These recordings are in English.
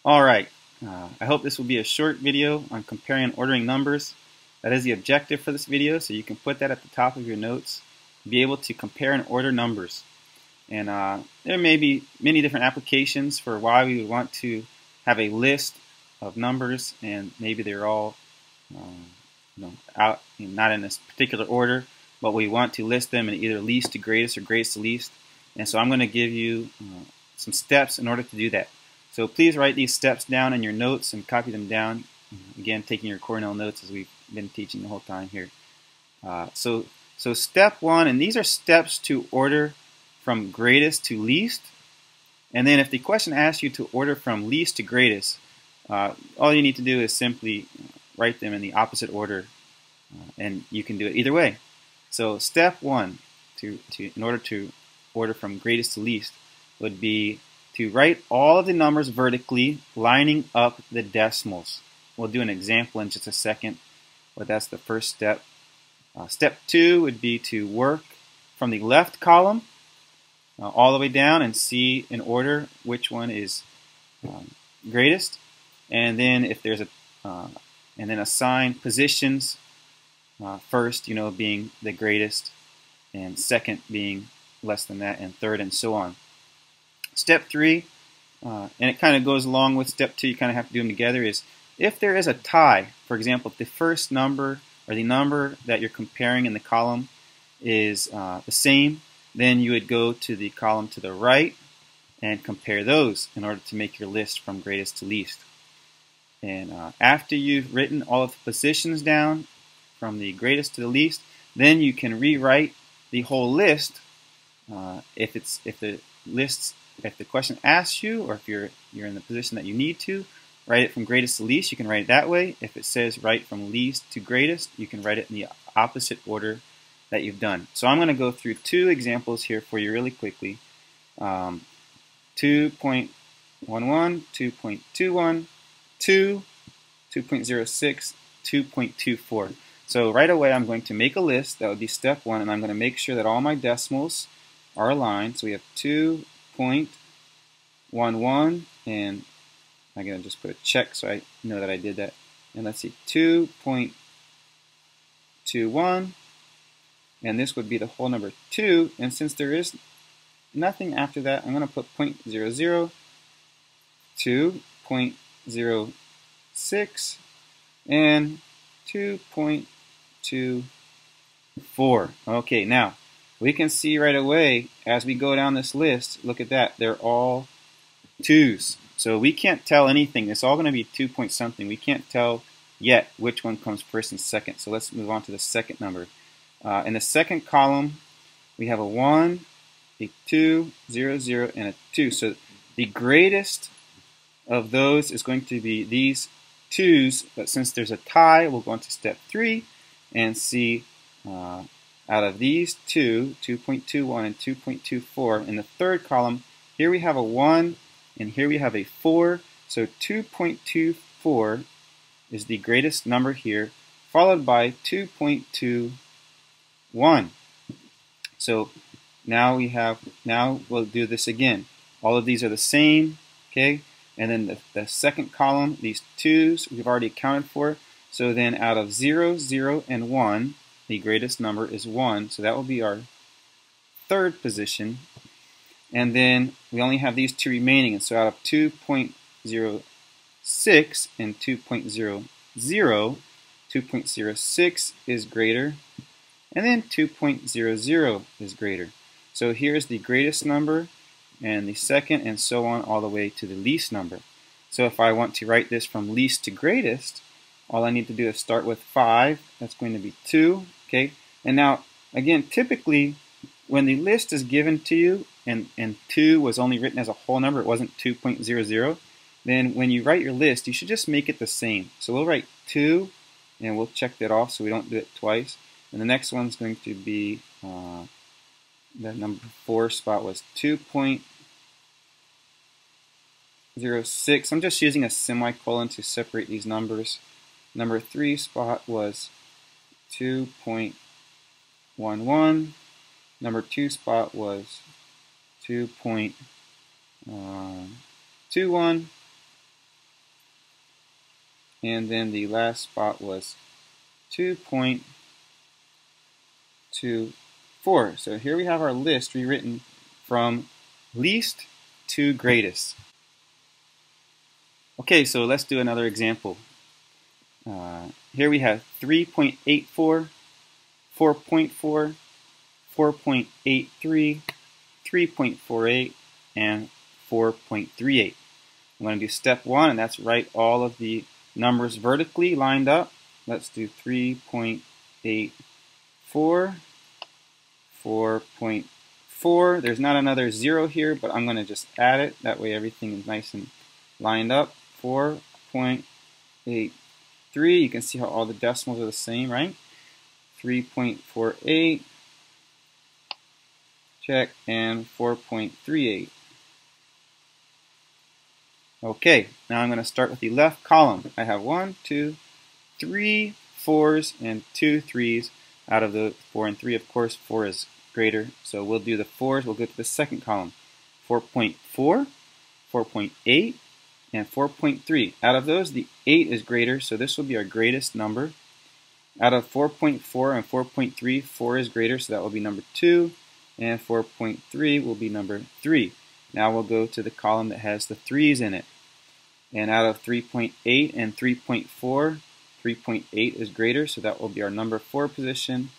Alright, I hope this will be a short video on comparing and ordering numbers. That is the objective for this video, so you can put that at the top of your notes. Be able to compare and order numbers. And there may be many different applications for why we would want to have a list of numbers, and maybe they're all not in this particular order, but we want to list them in either least to greatest or greatest to least. And so I'm going to give you some steps in order to do that. So please write these steps down in your notes and copy them down. Again, taking your Cornell notes as we've been teaching the whole time here. So step one, and these are steps to order from greatest to least. And then if the question asks you to order from least to greatest, all you need to do is simply write them in the opposite order, and you can do it either way. So step one, in order to order from greatest to least, would be to write all of the numbers vertically, lining up the decimals. We'll do an example in just a second, but that's the first step. Step two would be to work from the left column all the way down and see in order which one is greatest, and then if there's and then assign positions, first, being the greatest, and second being less than that, and third, and so on. Step three, and it kind of goes along with step two, you kind of have to do them together, is if there is a tie, for example, if the first number or the number that you're comparing in the column is the same, then you would go to the column to the right and compare those in order to make your list from greatest to least. And after you've written all of the positions down from the greatest to the least, then you can rewrite the whole list. If the question asks you, or if you're in the position that you need to write it from greatest to least, you can write it that way. If it says write from least to greatest, you can write it in the opposite order that you've done. So I'm going to go through two examples here for you really quickly. 2.11, 2.21, 2, 2.06, 2.24. So right away I'm going to make a list. That would be step one, and I'm going to make sure that all my decimals are aligned. So we have 2.11, and I'm going to just put a check so I know that I did that. And let's see, 2.21, and this would be the whole number 2, and since there is nothing after that, I'm going to put 0.00, 2.06, and 2.24. Okay, now we can see right away as we go down this list, look at that, they're all 2s. So we can't tell anything. It's all going to be 2 point something. We can't tell yet which one comes first and second. So let's move on to the second number. In the second column, we have a 1, a 2, 0, 0, and a 2. So the greatest of those is going to be these 2s, but since there's a tie, we'll go on to step 3 and see out of these two, 2.21 and 2.24, in the third column, here we have a 1 and here we have a 4. So 2.24 is the greatest number here, followed by 2.21. So now we'll do this again. All of these are the same, okay? And then the second column, these 2s, we've already accounted for. So then out of 0, 0, and 1, the greatest number is 1. So that will be our third position. And then we only have these two remaining. And so out of 2.06 and 2.00, 2.06 is greater, and then 2.00 is greater. So here's the greatest number, and the second, and so on all the way to the least number. So if I want to write this from least to greatest, all I need to do is start with 5. That's going to be 2. Okay. And now, again, typically, when the list is given to you, and 2 was only written as a whole number, it wasn't 2.00, then when you write your list, you should just make it the same. So we'll write 2, and we'll check that off so we don't do it twice. And the next one's going to be, the number 4 spot was 2.06. I'm just using a semicolon to separate these numbers. Number 3 spot was 2.11. Number 2 spot was 2.21. and then the last spot was 2.24. So here we have our list rewritten from least to greatest. Okay, so let's do another example. Here we have 3.84, 4.4, 4.83, 3.48, and 4.38. I'm going to do step 1, and that's write all of the numbers vertically lined up. Let's do 3.84, 4.4. There's not another 0 here, but I'm going to just add it. That way everything is nice and lined up. 4.83. You can see how all the decimals are the same, right? 3.48. Check. And 4.38. Okay, now I'm going to start with the left column. I have 1, 2, 3 4s and 2 3s. Out of the 4 and 3, of course, 4 is greater. So we'll do the 4s. We'll go to the second column. 4.4, 4.8, and 4.3. Out of those, the 8 is greater, so this will be our greatest number. Out of 4.4 and 4.3, 4 is greater, so that will be number 2. And 4.3 will be number 3. Now we'll go to the column that has the 3's in it. And out of 3.8 and 3.4, 3.8 is greater, so that will be our number 4 position.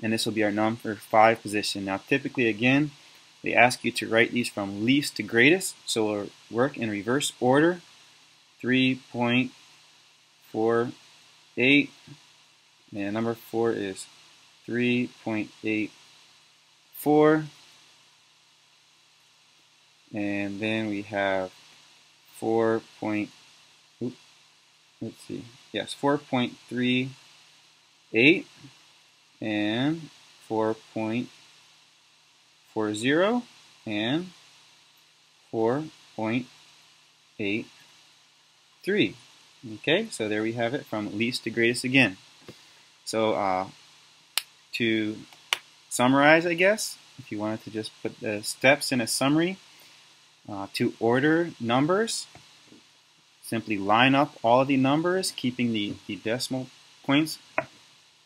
And this will be our number 5 position. Now typically, again, they ask you to write these from least to greatest, so we'll work in reverse order. 3.48, and number 4 is 3.84, and then we have 4.38 and 4.40 and 4.83. Okay, so there we have it from least to greatest again. So to summarize, I guess, if you wanted to just put the steps in a summary, to order numbers, simply line up all of the numbers, keeping the decimal points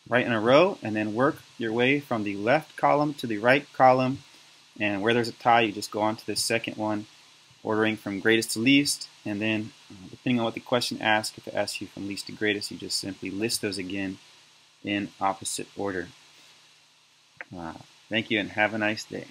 right in a row, and then work your way from the left column to the right column. And where there's a tie, you just go on to the second one, ordering from greatest to least. And then, depending on what the question asks, if it asks you from least to greatest, you just simply list those again in opposite order. Thank you, and have a nice day.